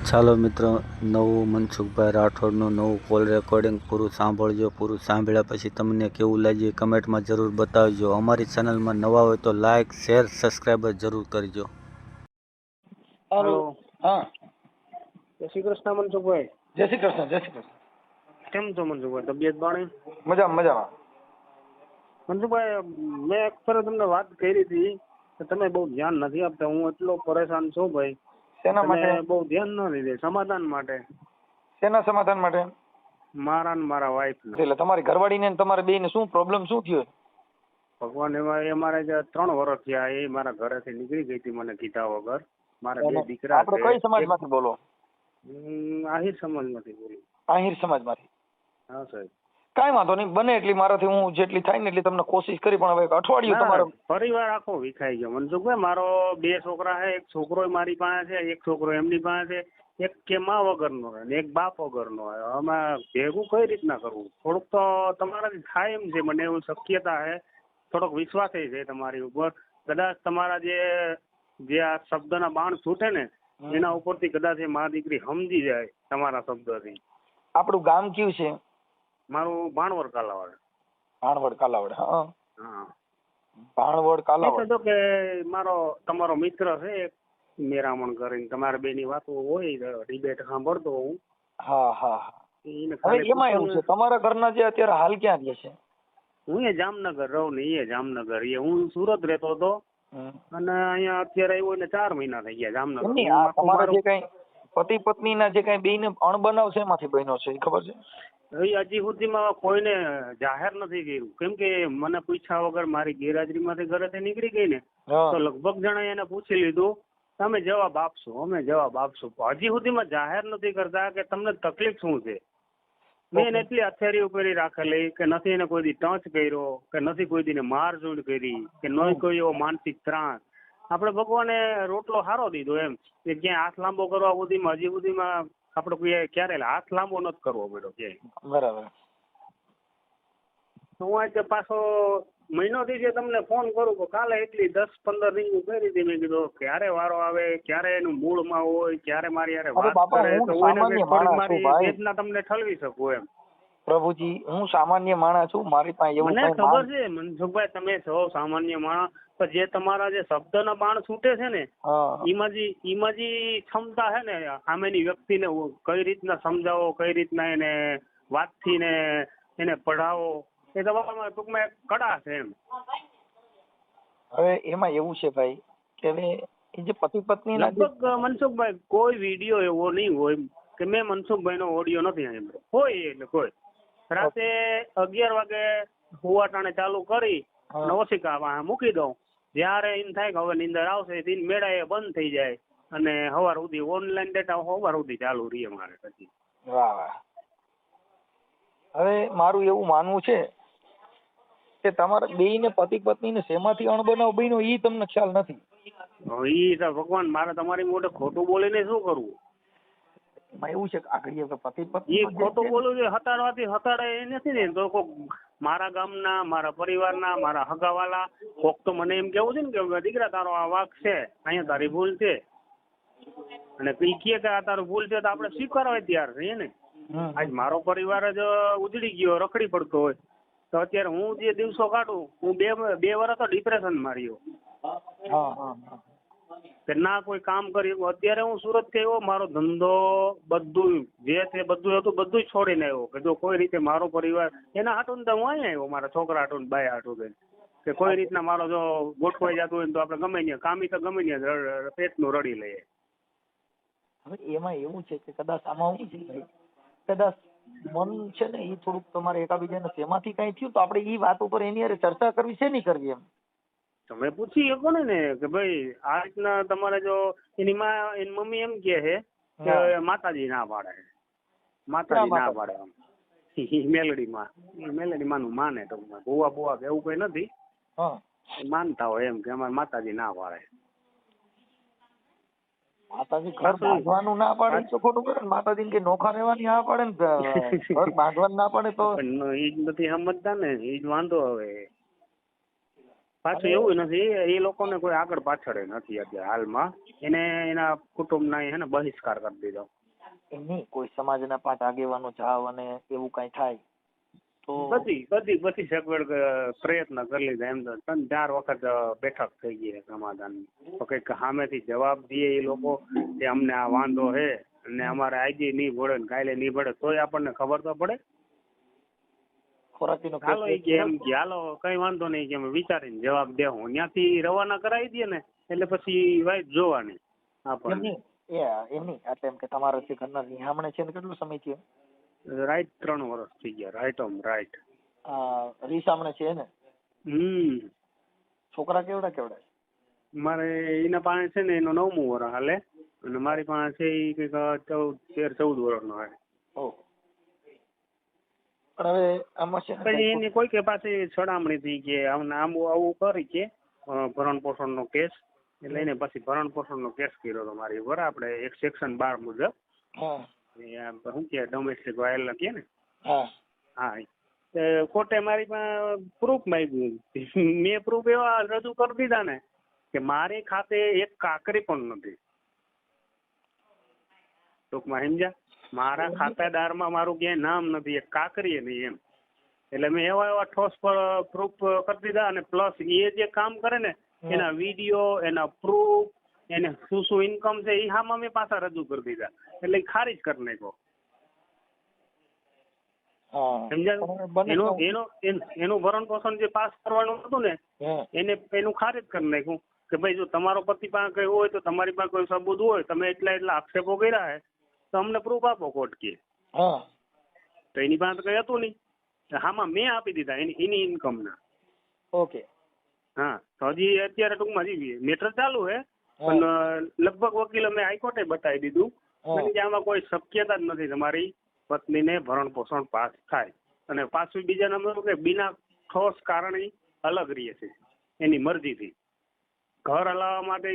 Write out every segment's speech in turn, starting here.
ચાલો મિત્રો, નવું મનસુખભાઈ રાઠોડનું નવું કોલ રેકોર્ડિંગ પૂરું સાંભળજો. પૂરું સાંભળ્યા પછી તમને કેવું લાગ્યું કમેન્ટમાં જરૂર બતાવજો. અમારી ચેનલમાં નવા હોય તો લાઇક, શેર, સબસ્ક્રાઈબ જરૂર કરજો. હેલો. હા, જય શ્રી કૃષ્ણ મનસુખભાઈ. જય શ્રી કૃષ્ણ. જય શ્રી કૃષ્ણ. કેમ છો મનસુખભાઈ? તબિયત પાણી? મજામાં મજામાં. મનસુખભાઈ, મેં એક ફરે તમને વાત કરી હતી કે તમે બહુ ધ્યાન નથી આપતા. હું એટલો પરેશાન છું ભાઈ. શેના તમે માટે? બહુ ધ્યાન ન દીધે. સમાધાન માટે. શેના સમાધાન માટે? મારા ને મારા વાઈફ ને. એટલે તમારી ઘરવાળીને ને તમારે બેયને શું પ્રોબ્લેમ શું થયો? ભગવાન એ મારે જે 3 વર્ષ થયા એ મારા ઘરેથી નીકળી ગઈ હતી મને કીધા વગર. મારા 2 દીકરા આપણે કઈ સમાજમાંથી બોલો? આહિર સમાજમાંથી બોલું. આહિર સમાજમાંથી. હા સાહેબ. કાંઈ વાંધો નહીં, બને એટલી મારાથી હું જેટલી થાય ને એટલી તમને કોશિશ કરી, પણ હવે એક અઠવાડિયું તમારો પરિવાર આખો વિખાઈ ગયો મનસુખભાઈ. મારો 2 છોકરા છે, એક છોકરો મારી પાસે છે, એક છોકરો એમની પાસે છે. એક કે માં વગરનો ને એક બાપ વગરનો. આમાં ભેગું કઈ રીતના કરવું? થોડુંક તો તમારાથી થાય એમ છે, મને એવું શક્યતા છે, થોડોક વિશ્વાસ છે તમારી ઉપર. કદાચ તમારા જે આ શબ્દના બાણ છૂટે ને એના ઉપરથી કદાચ એ મા દીકરી સમજી જાય તમારા શબ્દથી. આપણું ગામ કયું છે? મારું ભાણવડ કાલાવાડ. ભાણવડ કાલાવડ. હા હા, ભાણવડ કાલાવડ. તો કે મારો તમારો મિત્ર છે મેરામણ કરીને, તમારા બેની વાતો હોય ડિબેટ સાંભળતો હું. હા હા હા. એને હવે એમાં એવું છે, તમારા ઘરના જે અત્યારે હાલ ક્યાં રહે છે? હું એ જામનગર રહું ને એ જામનગર. હું સુરત રહેતો હતો અને અહીંયા અત્યારે આવ્યો ને 4 મહિના થઈ ગયા જામનગર. તમારા જે કઈ પતિ પત્નીના જે કઈ બેયને અણબનાવ છે એમાંથી બન્યો છે, એ ખબર છે? હજી સુધીમાં કોઈને જાહેર નથી કર્યું, કેમ કે મને પૂછ્યા વગર મારી ગેરહાજરીમાંથી ઘરેથી નીકળી ગઈ ને, તો લગભગ જણા એને પૂછી લીધું તમે જવાબ આપશો, અમે જવાબ આપશું. હજી સુધીમાં જાહેર નથી કરતા કે તમને તકલીફ શું છે. મેં એને એટલી હથિયારીઓ કરી રાખેલી કે નથી એને કોઈ દી ટચ કર્યો, કે નથી કોઈ દીને મારઝૂડ કરી, કે નહીં કોઈ એવો માનસિક ત્રાસ. આપણે ભગવાને રોટલો સારો દીધો એમ કે ક્યાંય હાથ લાંબો કરવા સુધીમાં હજી સુધીમાં આપણે કોઈ ક્યારે હાથ લાંબો નથી કરવો પડ્યો ક્યાંય. બરાબર. હું આજે પાછો મહિનોથી જે તમને ફોન કરું કે કાલે એટલી 10-15 રિંગ કરી હતી. મેં કીધું ક્યારે વારો આવે, ક્યારે એનું મૂળમાં હોય, ક્યારે મારી યારે વાત કરે તો મારી વેદના તમને ઠલવી શકું એમ. પ્રભુજી, હું સામાન્ય માણસ છું, મારી પાસે એવું મને ખબર છે મનસુખભાઈ, તમે છો સામાન્ય માણસ, પણ જે તમારા જે શબ્દના બાણ છૂટે છે ને એમાં જે ક્ષમતા છે ને સામેની વ્યક્તિને કઈ રીતના સમજાવો, કઈ રીતના એને વાતથી ને એને પઢાવો, એ તમારામાં ટૂંકમાં એક કળા છે એમ. હવે એમાં એવું છે ભાઈ કે હવે એ જે પતિ પત્ની લગભગ મનસુખભાઈ કોઈ વિડીયો એવો નહીં હોય કે મેં મનસુખભાઈ નો ઓડિયો નથી સાંભળ્યો હોય. એટલે કોઈ રાતે 11 વાગે હુવાટાણે ચાલુ કરી ઓશિકા મૂકી દઉં. જયારે એમ થાય કે હવે નીંદર આવશે દિન મેળા એ બંધ થઈ જાય અને સવાર સુધી ઓનલાઈન ડેટા સવાર સુધી ચાલુ રહીએ મારે પછી. વાહ વાહ. હવે મારું એવું માનવું છે કે તમારા બેયને પતિ પત્નીને શેમાંથી અણબનાવ બન્યો એ તમને ખ્યાલ નથી. ઈ તો ભગવાન, મારે તમારી મોઢે ખોટું બોલીને શું કરવું? એમાં એવું છે કે આગળ પતિ પત્ની એ ખોટું બોલું છે હતાડવાથી હતાડે એ નથી ને. તો કોક મારા ગામના, મારા પરિવારના, મારા હગાવાલા કોક તો મને એમ કેવું છે ને કે દીકરા તારો આ વાંક છે, અહીંયા તારી ભૂલ છે, અને ઈ કે આ તારું ભૂલ છે તો આપણે સ્વીકારવા તૈયાર છીએ ને. આજ મારો પરિવાર જ ઉજળી ગયો, રખડી પડતો હોય તો અત્યારે હું જે દિવસો કાઢું, હું બે વર્ષ તો ડિપ્રેશન માર્યો કે ના કોઈ કામ કરી. અત્યારે હું સુરત થી આવ્યો, મારો ધંધો બધું જે છે બધું હતું બધું છોડીને આવ્યો કે જો કોઈ રીતે મારો પરિવાર એના હાટું તો હું અહીંયા આવ્યો, મારા છોકરા હાટું બાય હાટું કે કોઈ રીતના મારો જો ગોઠવાઈ જતું હોય તો આપણે ગમે ત્યાં કામી તો ગમે ત્યાં પેટનું રડી લઈએ. હવે એમાં એવું છે કે કદાચ આમાં શું છે, કદાચ મન છે ને એ થોડુંક તમારે એકાબીજાને શેમાંથી કઈ થયું તો આપણે એ વાત ઉપર એની હારે ચર્ચા કરવી છે નહીં કરવી એમ. તમે પૂછી શકો ને કે ભાઈ આ રીતના તમારે જો એની મમ્મી એમ કે છે કે માતાજી ના પાડે, માતાજી ના પાડે આમ મેલડી માનું માને તો ભૂવા ભૂવા કે એવું કઈ નથી, માનતા હોય એમ કે અમારે માતાજી ના પાડે. માતાજી ઘર બાંધવાનું ના પાડે તો ખોટું કરે ને. માતાજી કે નોખા રહેવાની ના પાડે ને ઘર બાંધવાનું ના પાડે તો એ જ નથી સમજતા ને, એ જ વાંધો. હવે પાછું એવું નથી, એ લોકોને કોઈ આગળ પાછળ નથી અત્યારે હાલમાં. એને એના કુટુંબના હે ને બહિષ્કાર કરી દીધો. એમની કોઈ સમાજના 5 આગેવાનો જાવ અને એવું કઈ થાય તો બધી સગવડ પ્રયત્ન કરી લીધા. એમ તો 3-4 વખત બેઠક થઈ ગઈ છે સમાધાન. તો કઈક સામેથી જવાબ દે એ લોકો કે અમને આ વાંધો છે અને અમારે આજે નહીં ભળે ને કાલે નહીં ભળે તોય આપણને ખબર તો પડે. ખોરાકીનો હાલો એ કે એમ કે હાલો કઈ વાંધો નહીં કે અમે વિચારીને જવાબ દેવું. ત્યાંથી રવાના કરાવી દે ને એટલે પછી વાઈફ જોવાની આપણને. એમની એટલે એમ કે તમારા જે ઘરના નિહામણે છે ને કેટલો સમય થયો? રાઈટ 3 વર્ષ થઈ ગયા. રાઈટ રીસામણે છે ને? છોકરા કેવડા કેવડા? મારે એના પાસે છે ને એનો 9મું વર્ષ હાલે અને મારી પાસે છે એ કઈક 13-14 વર્ષનો હાલે. પણ હવે આમાં છે પછી એની કોઈ કે પાસે છડામણી થઈ કે આવું કરી કે ભરણ પોષણ નો કેસ એટલે એને પછી ભરણ પોષણ નો કેસ કર્યો હતો મારી ઉપર. આપણે એક સેક્શન 12 મુજબ શું કે ડોમેસ્ટિક વાયલન્સ કે ને. હા કોર્ટે મારી પાસે પ્રૂફ માંગ્યું. મેં પ્રૂફ એવા રજૂ કરી દીધા ને કે મારી ખાતે એક કાકરી પણ નથી. ટૂંકમાં સમજ્યા, મારા ખાતેદારમાં મારું ક્યાંય નામ નથી, એક કાકરી નહીં એમ. એટલે મેં એવા ઠોસ પ્રૂફ કરી દીધા અને પ્લસ એ જે કામ કરે ને એના વિડીયો, એના પ્રૂફ, એને શું ઇન્કમ છે એ હામાં મેં પાછા રજૂ કરી દીધા. એટલે ખારીજ કરી નાખ્યો. એનું ભરણ પોષણ જે પાસ કરવાનું હતું ને એનું ખારીજ કરી નાખ્યું કે ભાઈ જો તમારો પતિ પાસે કઈ હોય તો તમારી પાસે કોઈ સબૂત હોય, તમે એટલા આક્ષેપો કર્યા હે તો અમને પ્રૂફ આપો કોર્ટ કે. તો એની પાસે કઈ હતું નહીં. હામાં મેં આપી દીધા એની ઇન્કમ ના. ઓકે. હા તો હજી અત્યારે ટૂંકમાં હજી મેટર ચાલુ હે પણ લગભગ વકીલે મેં હાઈકોર્ટે બતાવી દીધું કે આમાં કોઈ શક્યતા જ નથી તમારી પત્નીને ભરણ પોષણ પાસ થાય. અને પાછું બીજા નંબર કે બિના ઠોસ કારણે અલગ રહે છે એની મરજીથી. ઘર હલાવવા માટે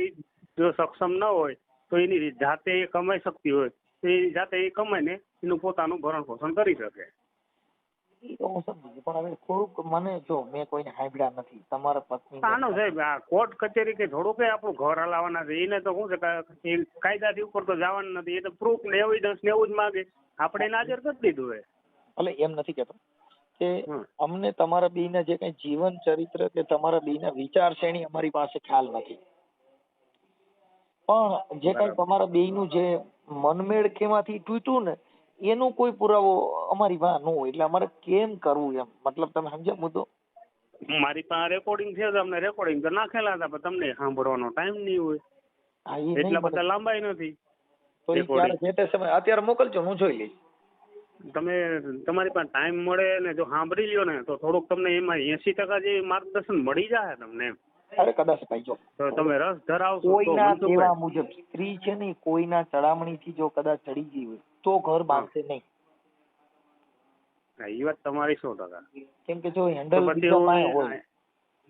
જો સક્ષમ ન હોય તો એની જાતે એ કમાઈ શકતી હોય તો એ જાતે એ કમાઈને એનું પોતાનું ભરણ પોષણ કરી શકે. હું સમજી પણ હવે થોડુંક મને જો મેં કોઈને સાંભળ્યા નથી તમારા પત્ની આનો સાહેબ આ કોર્ટ કચેરી કે થોડુંક આપણું ઘર હલાવવાના છે એને તો શું છે કે કાયદાથી ઉપર તો જવાનું નથી. એ તો પ્રૂફ ને એવિડન્સ ને એવું જ માગે. આપણે એને હાજર કરી દીધું હોય. એટલે એમ નથી કેતો કે અમને તમારા બેયના જે કઈ જીવન ચરિત્ર કે તમારા બેયના વિચારશ્રેણી અમારી પાસે ખ્યાલ નથી, પણ જે કઈ તમારા બેયનું જે મનમેળ કેમાંથી તૂટ્યું ને એનો કોઈ પુરાવો અમારી પાસે ન હોય. એટલે અમારે કેમ કરવું એમ મતલબ તમે સમજ્યા મુદ્દો? મારી પાસે રેકોર્ડિંગ છે તો અમને રેકોર્ડિંગ તો નાખેલા હતા પણ તમને સાંભળવાનો ટાઈમ નહીં હોય. એટલા બધા લાંબાઈ નથી. તો એ ક્યારે જે તે સમય અત્યારે મોકલજો, હું જોઈ લઈશ. તમે તમારી પાસે ટાઈમ મળે ને જો સાંભળી લ્યો ને તો થોડુંક તમને એમાં 80% જેવી માર્ગદર્શન મળી જાય તમને. અરે કદાચ ભાઈ જો તો તમે રસ ધરાવશો કોઈના કહેવા મુજબ સ્ત્રી છે ને કોઈના ચડામણીથી જો કદાચ ચડી ગઈ હોય તો ઘર બાંધશે નહીં. એ વાત તમારી 100%. કેમ કે જો હેન્ડલ હોય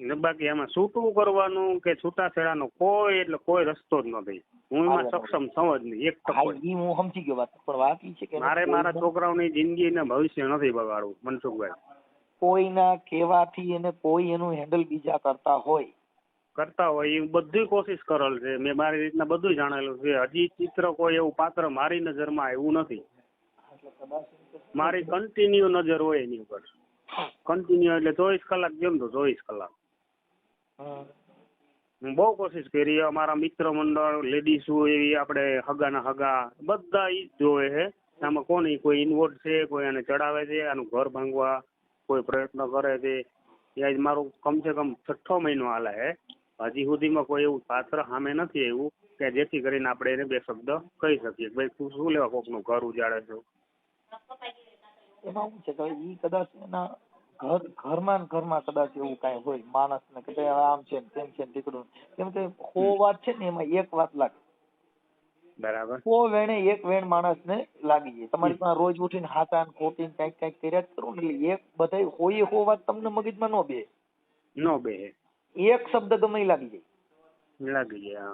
ને બાકી એમાં છૂટું કરવાનું કે છૂટાછેડાનો કોઈ રસ્તો જ નથી. હું એમાં સક્ષમ સમજ નહીં એક ટકો. હું સમજી ગયો વાત, પણ વાત એ છે કે મારે મારા છોકરાઓની જિંદગી ને ભવિષ્ય નથી બગાડવું મનસુખભાઈ. કોઈના કહેવાથી એને કોઈ એનું હેન્ડલ બીજા કરતા હોય એ બધી કોશિશ કરેલ છે. મેં મારી રીતના બધું જાણેલું છે. હજી ચિત્ર કોઈ એવું પાત્ર મારી નજરમાં આવ્યું નથી. મારી કન્ટિન્યુ નજર હોય એની ઉપર. કન્ટિન્યુ એટલે 24 કલાક કેમ તો 24 કલાક. હું બહુ કોશિશ કરી. અમારા મિત્ર મંડળ લેડીઝ એવી આપણે હગાના હગા બધા ઈ જ જોવે છે આમાં કોની કોઈ ઇન્વોલ્વ છે, કોઈ આને ચડાવે છે, આનું ઘર ભાંગવા કોઈ પ્રયત્ન કરે છે. એ મારું કમસે કમ 6ઠ્ઠો મહિનો હાલે છે. હજી સુધીમાં કોઈ એવું પાત્ર સામે નથી આવ્યું કે જેથી કરીને આપણે એને 2 શબ્દ કહી શકીએ ભાઈ તું શું લેવા કોકનું ઘર ઉજાડે છે. એમાં શું છે કે ઈ કદાચ એના ઘરમાં કદાચ એવું કઈ હોય માણસને કે આમ છે તેમ છે દીકરું. કેમ કે 100 વાત છે ને એમાં એક વાત લાગે. બરાબર. 100 વેણે એક વેણ માણસને લાગી જાય. તમારી પાસે રોજ ઉઠીને હાથાન ખોટીને કઈક કર્યા જ કરું ને એટલે એક બધા હોય 100 વાત તમને મગજમાં ન બે. એક શબ્દ ગમે લાગી જાય. લાગી જાય.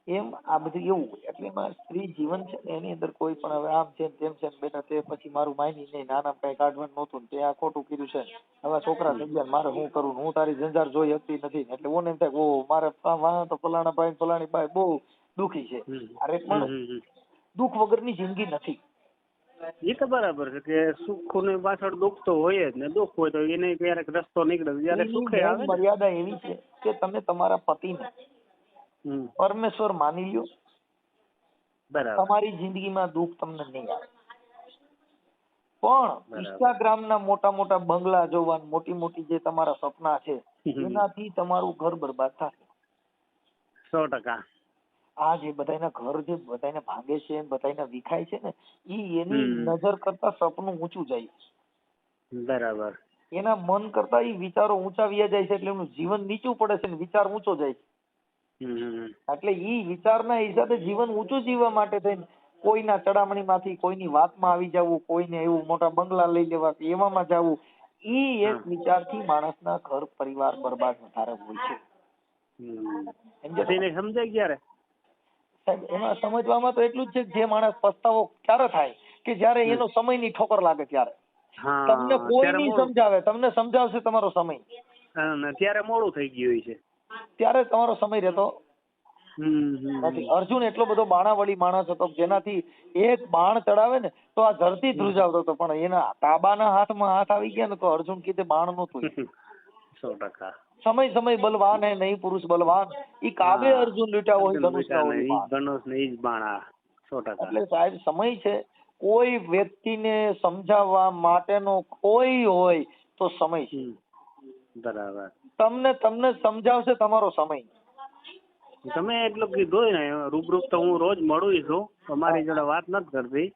એમ આ બધું એવું હોય. એટલે એમાં સ્ત્રી જીવન છે ને એની અંદર કોઈ પણ હવે આમ છે ને તેમ છે ને બેટા તે પછી મારું માની નહીં, નાના કઈ કાઢવાનું નહોતું ને તે આ ખોટું કીધું છે, હવે છોકરા થઈ ગયા મારે શું કરવું, હું તારી જંજાર જોઈ શકતી નથી. એટલે ઓને એમ થાય ઓ મારે વાહ તો ફલાણા ભાઈ ફલાણી ભાઈ બહુ દુઃખી છે. અરે પણ દુઃખ વગરની જિંદગી નથી. એ તો બરાબર છે કે સુખ ની પાછળ દુઃખ તો હોય જ ને, દુઃખ હોય તો એને ક્યારેક રસ્તો નીકળે, જયારે સુખે આવે ને. મર્યાદા એવી છે કે તમે તમારા પતિને પરમેશ્વર માની લ્યો, બરાબર. તમારી જિંદગીમાં દુઃખ તમને નહીં આવે. પણ ઇન્સ્ટાગ્રામ ના મોટા મોટા બંગલા જોવા, મોટી મોટી જે તમારા સપના છે એનાથી તમારું ઘર બરબાદ થાય. 100%. આ જે બધાના ઘર જે બધાને ભાંગે છે બધાને વિખાય છે ને ઈ એની નજર કરતા સપનું ઊંચું જાય. બરાબર. એના મન કરતા ઈ વિચારો ઊંચા વ્યા જાય છે એટલે એનું જીવન નીચું પડે છે ને વિચાર ઊંચો જાય છે. એટલે ઈ વિચારના હિસાબે જીવન ઊંચું જીવવા માટે થઈને કોઈના ચડામણી માંથી કોઈની વાતમાં આવી જવું, કોઈને એવું મોટા બંગલા લઈ લેવા એવામાં જવું, ઈ એક વિચારથી માણસના ઘર પરિવાર બરબાદ વધારે હોય છે. સમજાય ક્યારે સાહેબ એમાં સમજવામાં તો એટલું જ છે કે જે માણસ પસ્તાવો ક્યારે થાય કે જયારે એનો સમયની ઠોકર લાગે ત્યારે. તમને કોઈ નહીં સમજાવે, તમને સમજાવશે તમારો સમય, ત્યારે મોડું થઈ ગયું છે, ત્યારે તમારો સમય રહેતો નથી. અર્જુન એટલો બધો બાણાવળી માણસ હતો જેનાથી એક બાણ ચડાવે ને તો આ ધરતી ધ્રુજાવતો હતો, પણ એના તાબાના હાથમાં હાથ આવી ગયા ને તો અર્જુન કીધે બાણ નહોતું. 100%. સમય બલવાન હે નહીં પુરુષ બલવાન, ઈ કાવે અર્જુન લૂટ્યા હોય ધનુષ ને ઈ જ બાણ. 100%. એટલે સાહેબ સમય છે, કોઈ વ્યક્તિને સમજાવવા માટેનો કોઈ હોય તો સમય છે. બરાબર. તમને સમજાવશે તમારો સમય. તમે એટલું કીધું ને રૂબરૂ તો હું રોજ મળું છું, અમારી જોડે વાત નથી કરતી,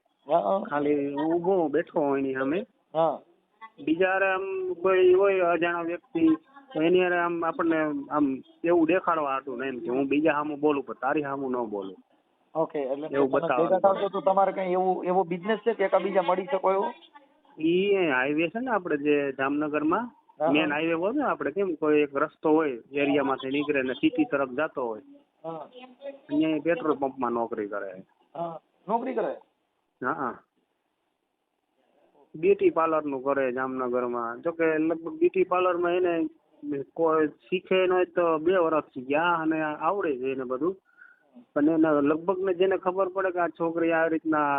ખાલી હું ઉભો બેઠો હોય એની સામે. બીજા આમ કોઈ હોય અજાણ્યા વ્યક્તિ તો એની આમ આપણને આમ એવું દેખાડવા હતું ને એમ કે હું બીજા સામું બોલું પણ તારી સામું ન બોલું. ઓકે, એટલે ભેગા થાવ તો તમારે કઈ એવો બિઝનેસ છે કે એકાબીજા મળી શકો એવો? ઈ હાઈવે છે ને આપડે જે જામનગરમાં મેન હાઈવે હોય ને, આપડે કેમ કોઈ એક રસ્તો હોય એરિયામાંથી નીકળે ને સિટી તરફ જતો હોય, અહીંયા પેટ્રોલ પંપમાં નોકરી કરે. નોકરી કરે? હા, બ્યુટી પાર્લર નું કરે જામનગરમાં. જોકે લગભગ બ્યુટી પાર્લર માં એને કોઈ શીખે નહીં તો 2 વર્ષ થી ગયા અને આવડે છે એને બધું. પણ એને લગભગ ને જેને ખબર પડે કે આ છોકરી આ રીતના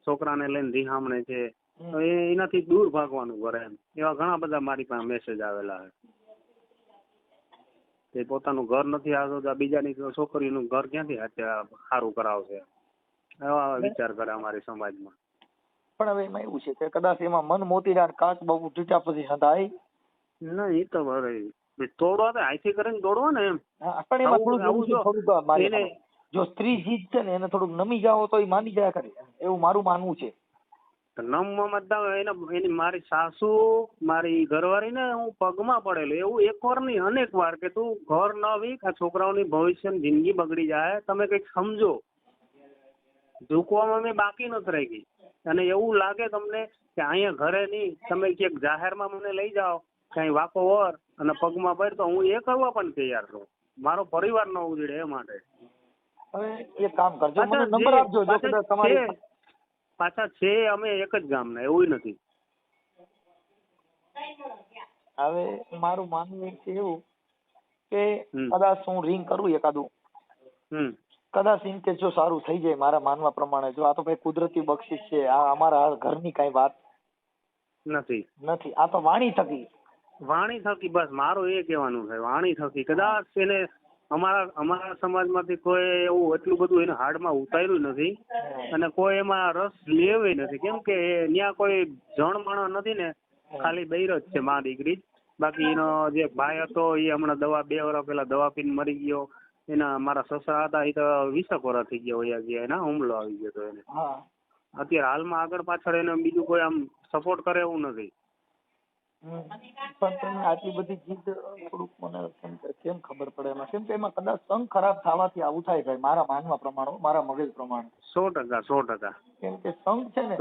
છોકરાને લઈને રીહામણે છે તો એનાથી દૂર ભાગવાનું કરે એમ. એવા ઘણા બધા મારી પાસે મેસેજ આવેલા છે. પોતાનું ઘર નથી આવતું તો બીજાની છોકરીનું ઘર ક્યાંથી સારું કરાવશે, એવા વિચાર કરે અમારી સમાજમાં. પણ હવે એમાં એવું છે કે કદાચ એમાં મન મોતીડા કાચ બહુ તૂટ્યા પછી સંધાય ના, એ તો તોડવા તો આઈથી કરીને તોડવા ને એમ. પણ એમાં થોડુંક જો સ્ત્રી જીત છે ને એને થોડુંક નમી જાઓ તો એ માની જાય ખરી, એવું મારું માનવું છે. એની મારી સાસુ મારી ઘરવાળી ને હું પગમાં પડેલો એવું એક વાર નહીં અનેક વાર કે તું ઘર ન વીક, આ છોકરાઓની ભવિષ્ય જિંદગી બગડી જાય, તમે કઈક સમજો. ઝૂકવામાં મેં બાકી નથી રહી ગઈ. અને એવું લાગે તમને કે અહીંયા ઘરે નહીં, તમે ક્યાંક જાહેરમાં મને લઈ જાઓ કઈ વાકો વર અને પગમાં પડે તો હું એ કરવા પણ તૈયાર છું, મારો પરિવાર ન ઉજળે એ માટે. હવે એક કામ કરજો, મને નંબર આપજો. જો કદાચ તમારી પાછા છે અમે એક જ ગામના, એવું નથી. હવે મારું માનવું છે એવું કે કદાચ હું રિંગ કરું એકાદું, કદાચ ઇન કેસ જો સારું થઈ જાય મારા માનવા પ્રમાણે, જો આ તો ભાઈ કુદરતી બક્ષિસ છે, આ અમારા ઘરની કઈ વાત નથી, આ તો વાણી થકી બસ મારું એ કહેવાનું છે, વાણી થકી. કદાચ એને અમારા સમાજમાંથી કોઈ એવું એટલું બધું એને હાડમાં ઉતાર્યું નથી અને કોઈ એમાં રસ લેવે નથી, કેમ કે ત્યાં કોઈ જણ માણસ નથી ને, ખાલી બૈરો જ છે મા દીકરી. બાકી એનો જે ભાઈ હતો એ હમણાં 2 વર્ષ પહેલા દવા પીને મરી ગયો. એના મારા સસરા હતા એ તો 20 વર્ષ થઈ ગયા, એના હુમલો આવી ગયો હતો એને. અત્યારે હાલમાં આગળ પાછળ એને બીજું કોઈ આમ સપોર્ટ કરે એવું નથી. પણ તમે આટલી બધી જીદ થોડુંક મને કેમ ખબર પડે એમાં? કેમ કે એમાં કદાચ સંગ ખરાબ થવાથી આવું થાય ભાઈ, મારા માનવા પ્રમાણે, મારા મગજ પ્રમાણે. 100%. કેમ કે સંગ છે ને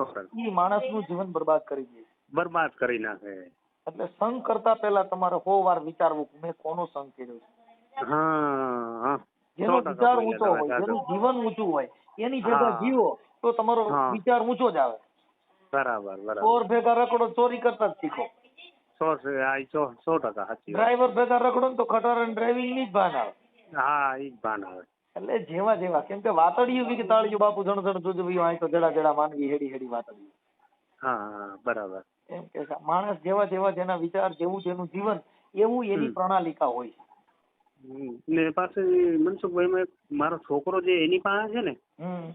એ માણસનું જીવન બરબાદ કરી દે, બરબાદ કરી નાખે. એટલે સંગ કરતા પહેલા તમારે 100 વાર વિચારવું મેં કોનો સંગ કર્યો છે. જેનો 100% વિચાર બોલ્યા ઊંચો તમે, હોય, સાચું. જેનું જીવન ઊંચું હોય, એની ભેગા હા. જીવો તો તમારો હા. વિચાર ઊંચો જ આવે. બરાબર બરાબર. ચોર ભેગા રખડો ચોરી કરતા જ શીખો. 100% સાચી વાત. ડ્રાઈવર ભેગા રખડો ને તો ખટારા ડ્રાઇવિંગ ની જ ભાન આવે. હા ઈ જ ભાન આવે. એટલે જેવા કેમ કે વાતડિયું બી તાળિયું બાપુ જણ જણ જોજો અહીં તો જડા માનવી હેડી હેડી વાતડિયું. હા બરાબર. એમ કે માણસ જેવા જેના વિચાર, જેવું જેનું જીવન, એવું એની પ્રણાલિકા હોય છે. ને પાછું મનસુખભાઈ મારો છોકરો જે એની પાસે છે ને, હમ.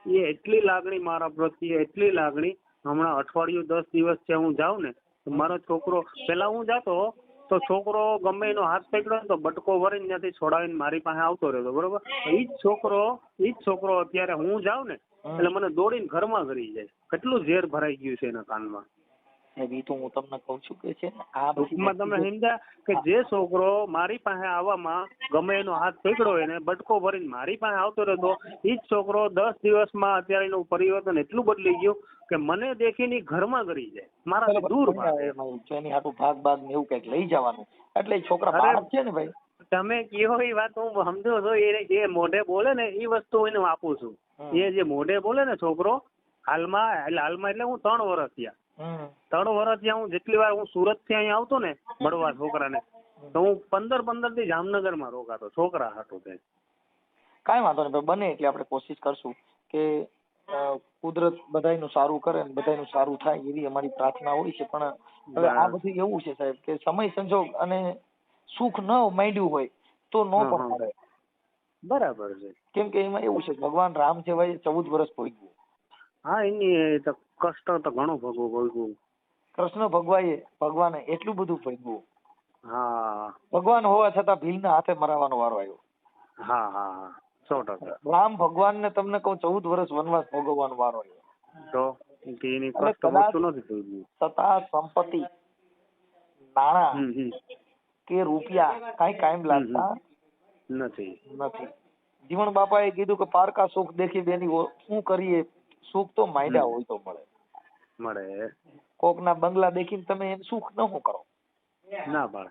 એ એટલી લાગણી મારા પ્રત્યે, એટલી લાગણી. હમણાં અઠવાડિયું 10 દિવસ છે હું જાઉં ને તો મારો છોકરો, પેલા હું જાતો તો છોકરો ગમે એનો હાથ પકડ્યો ને તો બટકો ભરીને ત્યાંથી છોડાવીને મારી પાસે આવતો રહેતો, બરોબર. ઈ જ છોકરો અત્યારે હું જાઉં ને એટલે મને દોડીને ઘરમાં કરી જાય. કેટલું ઝેર ભરાઈ ગયું છે એના કાનમાં. એ તો હું તમને કઉ છું કે છે ને આ ટૂંકમાં તમે સમજ્યા કે જે છોકરો મારી પાસે આવવામાં ગમે એનો હાથ પકડ્યો એને બટકો ભરીને મારી પાસે આવતો રહેતો, એ જ છોકરો 10 દિવસમાં અત્યારે એનું પરિવર્તન એટલું બદલી ગયું કે મને દેખીને ઘરમાં કરી જાય, મારાથી દૂર ભાગે. એની હાટું ભાગ ને એવું કઈક લઈ જવાનું. એટલે છોકરા બાળક છે ને ભાઈ, તમે કયો એ વાત હું સમજો છો. એ મોઢે બોલે ને એ વસ્તુ એને આપું છું. એ જે મોઢે બોલે ને છોકરો, હાલમાં એટલે હું 3 વર્ષ થયા. 3 વર્ષ થયા હું જેટલી વાર હું સુરત થી અહીંયા આવતો ને મળવા છોકરાને, તો હું 15 થી જામનગર માં રોકાતો છોકરા હાટું. કાંઈ વાંધો નહીં, બને એટલે આપણે કોશિશ કરશું કે કુદરત બધાયનું સારું કરે ને બધાયનું સારું થાય એવી અમારી પ્રાર્થના હોય છે. પણ હવે આ બધું એવું છે સાહેબ કે સમય સંજોગ અને સુખ ન માંડ્યું હોય તો ન પણ મળે. બરાબર છે. કેમ કે એમાં એવું છે ભગવાન રામ છે ભાઈ 14 વર્ષ ભોગવ્યું. હા એની તો કષ્ટ તો ઘણું ભોગવું. કૃષ્ણ ભગવાને એટલું બધું ભોગવ્યું. હા. ભગવાન હોવા છતાં ભીલના હાથે મરાવાનો વારો આવ્યો. હા 100%. રામ ભગવાન ને તમને કહું 14 વર્ષ વનવાસ ભોગવવાનો વારો આવ્યો. તો એની કષ્ટ ઓછું નથી થયું. સત્તા, સંપત્તિ, નાણાં કે રૂપિયા કઈ કાયમ લાગતા નથી. જીવન બાપાએ કીધું કે પારકા સુખ દેખી બેની શું કરીએ, સુખ તો માંડ્યા હોય તો મળે. કોકના બંગલા દેખીને તમે એમ સુખ ન કરો ના પાડે.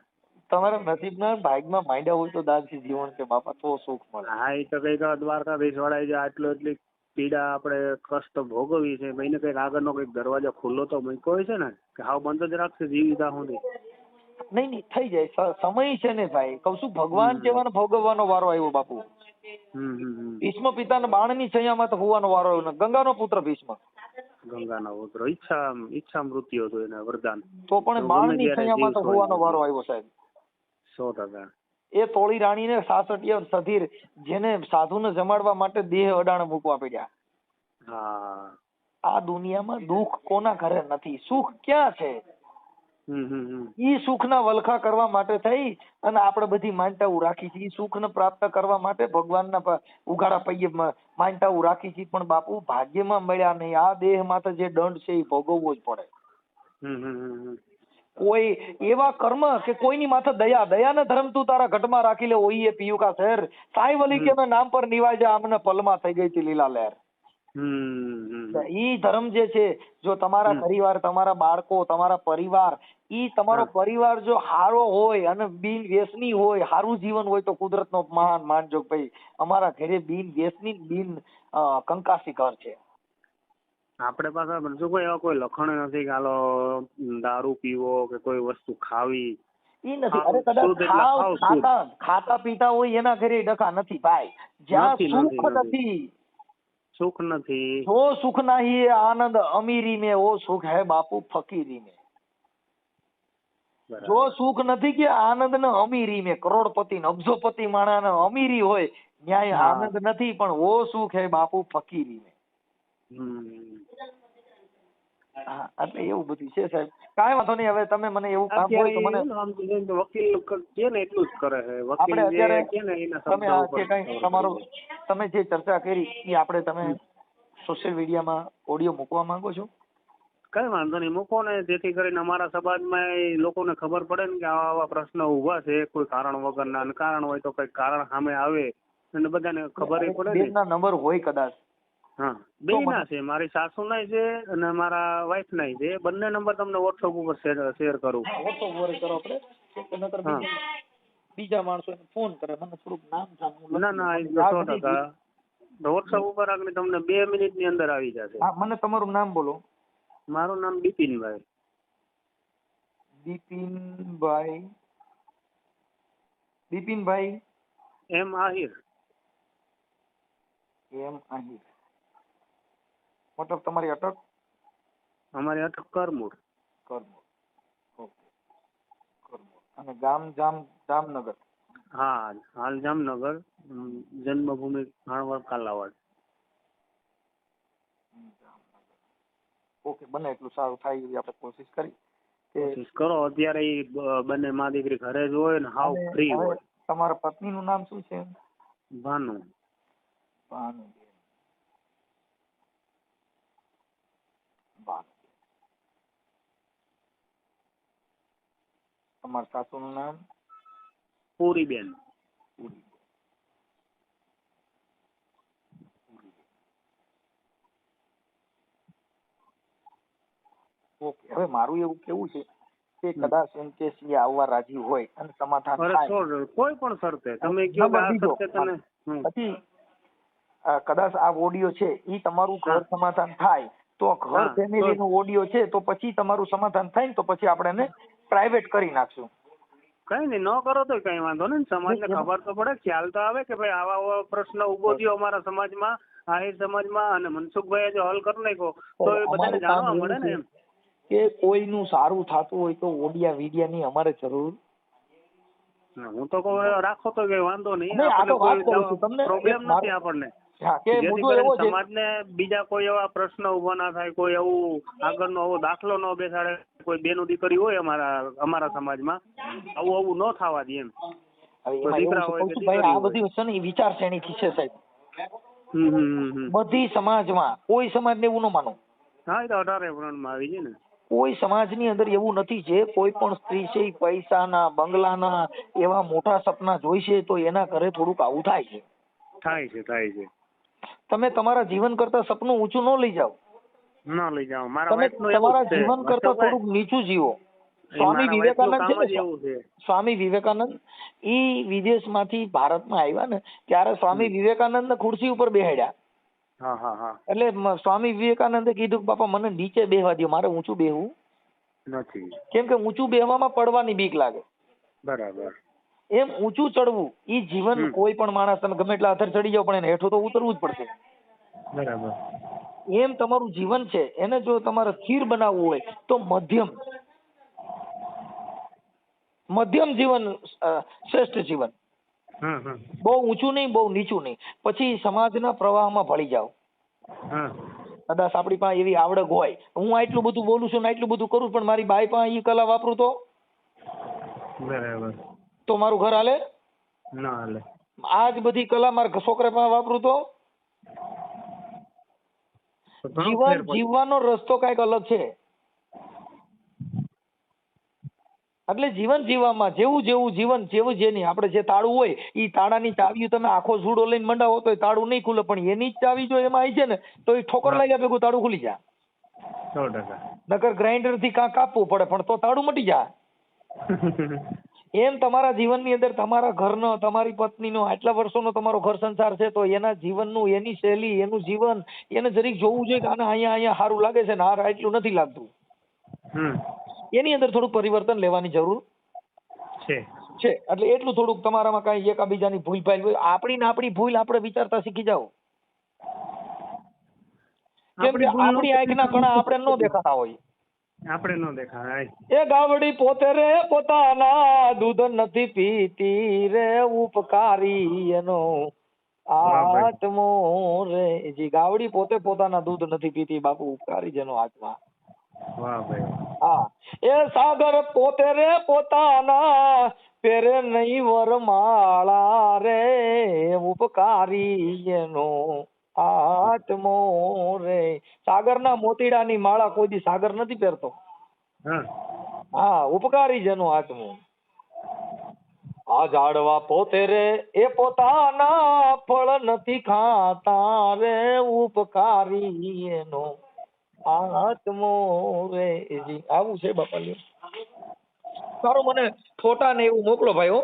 તમારા નસીબના ભાગમાં માંડ્યા હોય તો દાદથી જીવન કે બાપા તો સુખ મળે. હા એ તો કઈક દ્વારકાધીશ વળાઈ જાય એટલી પીડા આપણે કષ્ટ ભોગવી છે. એને કઈક આગળનો કઈક દરવાજો ખુલ્લો તો મૂક્યો હોય છે ને કે હાવ બંધ જ રાખશે જીવિતા સુધી. નહીં થઈ જાય સમય છે ને ભાઈ. કઉ છું ભગવાન કેવાનો ભોગવવાનો વારો આવ્યો બાપુ. ભીષ્મ પિતાના બાણની છૈયામાં તો હોવાનો વારો આવ્યો ને. ગંગાનો પુત્ર ભીષ્મ. ગંગાનો પુત્ર ઈચ્છા મૃત્યુ હતું એને વરદાન. તો પણ બાણની છૈયામાં તો હોવાનો વારો આવ્યો સાહેબ. 100%. એ તોળી રાણીને સાસઠિયા સધીર જેને સાધુને જમાડવા માટે દેહ અડાણ મૂકવા પડ્યા. હા. આ દુનિયામાં દુઃખ કોના ઘરે નથી, સુખ ક્યાં છે? ઈ સુખના વલખા કરવા માટે થઈ અને આપણે બધી માનતાઓ રાખી છે. ઈ સુખને પ્રાપ્ત કરવા માટે ભગવાનના ઉઘાડા પૈયે માનતાઓ રાખી છે. પણ બાપુ ભાગ્યમાં મળ્યા નહીં. આ દેહ માટે જે દંડ છે એ ભોગવવો જ પડે. કોઈ એવા કર્મ કે કોઈની માથે દયાને ધર્મ તું તારા ઘટમાં રાખી લે. ઓઈએ પીયુ કા શહેર સાઈ વલી કે નામ પર નિવાજા આમને પલમાં થઈ ગઈ હતી લીલા લહેર. ઈ ધર્મ જે છે, જો તમારા પરિવાર, તમારા બાળકો, તમારા પરિવાર, ઈ તમારો પરિવાર જો હારો હોય અને બિન વ્યસની હોય, હારું જીવન હોય તો કુદરતનો મહાન માનજો ભાઈ અમારા ઘરે બિન વ્યસની બિન કંકાસી ઘર છે. આપણે પાસે બધું કોઈ એવા કોઈ લખણ નથી કે હાલો દારૂ પીવો કે કોઈ વસ્તુ ખાવી. ઈ નથી. અરે કદાચ ખાતા પીતા હોય એના ઘરે ડખા નથી ભાઈ. જ્યાં સુખ નથી જો સુખ નહીં આનંદ અમીરી में वो सुख है बापू फकीरी में. જો સુખ નથી કે આનંદ ને અમીરી में કરોડપતિ ને અબજોપતિ માણા ને અમીરી હોય ન્યાય આનંદ નથી પણ वो સુખ है બાપુ ફકીરી में. હા એટલે એવું બધું છે સાહેબ. કાંઈ વાંધો નહીં. હવે તમે મને એવું કામ હોય તો મને વકીલ કે ને એટલું જ કરે છે. આપણે અત્યારે તમે આ જે કઈ તમારું તમે જે ચર્ચા કરી એ આપણે તમે સોશિયલ મીડિયામાં ઓડિયો મૂકવા માંગો છો? કઈ વાંધો નહીં, મૂકો ને. જેથી કરીને અમારા સમાજમાં લોકોને ખબર પડે ને કે આવા પ્રશ્ન ઉભા છે કોઈ કારણ વગરના. અને કારણ હોય તો કઈ કારણ સામે આવે અને બધાને ખબર પડે ને. બેનના નંબર હોય કદાચ. હા બેયના છે. મારી સાસુ નાય છે અને મારા વાઈફ નાય છે. બંને નંબર તમને વોટ્સઅપ ઉપર શેર કરું. વોટ્સઅપ ઉપર કરો આપણે. બીજા માણસો એને ફોન કરે, મને થોડુંક નામ જાણવું. ના એ તો 100%. વોટ્સઅપ ઉપર આગળ તમને 2 મિનિટની અંદર આવી જશે. હા, મને તમારું નામ બોલો. મારું નામ બિપિનભાઈ. બિપિનભાઈ એમ આહિર. મતલબ તમારી અટક? અમારી અટક કરમુર. ઓકે, અને ગામ જામનગર? હા, હાલ જામનગર. જન્મભૂમિ ભાણવડ કાલાવાડ. ઓકે, બને એટલું સારું થાય એવી આપણે કોશિશ કરી. કોશિશ કરો. અત્યારે ઈ બંને માં દીકરી ઘરે જ હોય ને હાવ ફ્રી હોય. તમારા પત્નીનું નામ શું છે? ભાનુ. તમારા સાસુનું નામ? પૂરીબેન. ઓકે, હવે મારું એવું કેવું છે કે કદાચ એમ કે સી આવવા રાજી હોય અને સમાધાન થાય, કોઈ પણ શરતે તમે કયો કે આ શરતે તને પછી કદાચ આ ઓડિયો છે ઈ તમારું ઘર સમાધાન થાય તો ઘર ફેમિલી નો ઓડિયો છે તો પછી તમારું સમાધાન થાય ને તો પછી આપણે એને પ્રાઇવેટ કરી નાખશું. કઈ નહીં, ન કરો તો કઈ વાંધો નહીં. સમાજને ખબર તો પડે, ખ્યાલ તો આવે કે ભાઈ આવા પ્રશ્ન ઉભો થયો અમારા સમાજમાં, આહિર સમાજમાં, અને મનસુખભાઈ જો હલ કરી નાખ્યો તો એ બધાને જાણવા મળે ને એમ કે કોઈનું સારું થતું હોય તો ઓડિયા વિડિયા ની અમારે જરૂર. હું તો કહું રાખો તો કઈ વાંધો નહીં, પ્રોબ્લેમ નથી આપણને. સમાજને બીજા કોઈ એવા પ્રશ્ન ઉભા ના થાય, કોઈ એવું આગળનો એવો દાખલો ન બેસાડે, કોઈ બેનું દીકરી હોય અમારા સમાજમાં આવું ન થવા દે એમ. દીકરા હોય આ બધી વસ્તુ ને વિચારશ્રેણી થી છે સાહેબ, બધી સમાજમાં કોઈ સમાજને એવું ન માનો. હા, એ તો 18 માં આવી છે ને. કોઈ સમાજની અંદર એવું નથી જે કોઈ પણ સ્ત્રી છે પૈસાના બંગલાના એવા મોટા સપના જોઈશે તો એના ઘરે થોડુંક આવું થાય છે. તમે તમારા જીવન કરતા સપનું ઊંચું ન લઈ જાઓ. તમે તમારા જીવન કરતા થોડુંક નીચું જીવો. સ્વામી વિવેકાનંદ ઈ વિદેશમાંથી ભારતમાં આવ્યા ને ત્યારે સ્વામી વિવેકાનંદ ને ખુરશી ઉપર બેહાડ્યા. એટલે સ્વામી વિવેકાનંદે કીધું કે બાપા મને નીચે બેહવા દો, મારે ઊંચું બેહવું નથી, કેમ કે ઊંચું બેહવામાં પડવાની બીક લાગે. બરાબર. એમ ઊંચું ચડવું ઈ જીવન કોઈ પણ માણસ તમે ગમે એટલા આથર ચડી જાવ પણ એને હેઠું તો ઉતરવું જ પડશે. બરાબર. એમ તમારું જીવન છે એને જો તમારે સ્થિર બનાવવું હોય તો મધ્યમ જીવન શ્રેષ્ઠ જીવન. બહુ ઊંચું નહીં, બહુ નીચું નહીં. પછી સમાજના પ્રવાહમાં ભળી જાઓ. કદાચ આપણી પાસે એવી આવડત હોય, હું આટલું બધું બોલું છું ને આટલું બધું કરું પણ મારી બાઈ પાસે એ કલા વાપરું તો બરાબર તો મારું ઘર હાલે ના હાલે. આ જ બધી કલા મારા છોકરા પાસે વાપરું તો જીવન જીવવાનો રસ્તો કઈક અલગ છે. એટલે જીવન જીવવામાં જેવું જીવન જેવું જેની આપણે જે તાળું હોય એ તાળાની ચાવી તમે આખો ઝૂડો લઈને મંડાવો તો તાળું નહીં ખુલે, પણ એની જ ચાવી જો એમાં આવી છે ને તો એ ઠોકર લાગ્યા ભેગું તાળું ખુલી જાય. 100%. નકર ગ્રાઇન્ડર થી કાં કાપવું પડે પણ તો તાળું મટી જાય. એમ તમારા જીવનની અંદર તમારા ઘરનો, તમારી પત્નીનો, આટલા વર્ષોનો તમારો ઘર સંસાર છે તો એના જીવનનું, એની શૈલી, એનું જીવન એને જરીક જોવું જોઈએ કે આને અહીંયા સારું લાગે છે ને આ એટલું નથી લાગતું. એની અંદર થોડું પરિવર્તન લેવાની જરૂર છે. એટલે એટલું થોડુંક તમારામાં કઈ એકાબીજાની ભૂલ ભાઈ હોય, આપણી ભૂલ આપણે વિચારતા શીખી જાઓ. કેમ કે આપણી આંખના કણા આપણે ન દેખાતા હોય. એ ગાવડી પોતે રે પોતાના દૂધ નથી પીતી રે ઉપકારી એનો આત્મો રે. જી ગાવડી પોતે પોતાના દૂધ નથી પીતી, બાપુ ઉપકારી જેનો આત્મા. હા, એ સાગર પોતે રે પોતાના પેરે નહીં વરમાળા રે ઉપકારી એનો આત્મો રે. સાગરના મોતીડાની માળા કોઈ દી સાગર નથી પહેરતો. હા, ઉપકારી જેનો આત્મો. આ ઝાડવા પોતે રે એ પોતાના ફળ નથી ખાતા રે ઉપકારી એનો આત્મો રે. આવું છે બાપા. સારું, મને ફોટા ને એવું મોકલો ભાઈ. હો,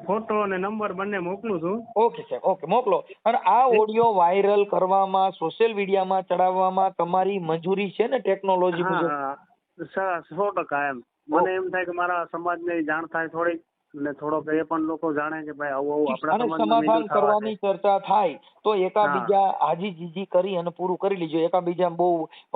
ફોટો અને નંબર બંને મોકલું છું. ઓકે સાહેબ, ઓકે મોકલો. અને આ ઓડિયો વાયરલ કરવામાં, સોશિયલ મીડિયામાં ચડાવવામાં તમારી મંજૂરી છે ને ટેકનોલોજી મુજબ? હા 100% એમ. મને એમ થાય કે મારા સમાજને જાણ થાય થોડીક, અને થોડોક એ પણ લોકો જાણે કે ભાઈ આવું આપણા અને સમાજમાં સમાધાન મીઠું થવા કરવાની ચર્ચા થાય તો એકાબીજા હાજી જીજી કરી અને પૂરું કરી લીજો. એકાબીજા બહુ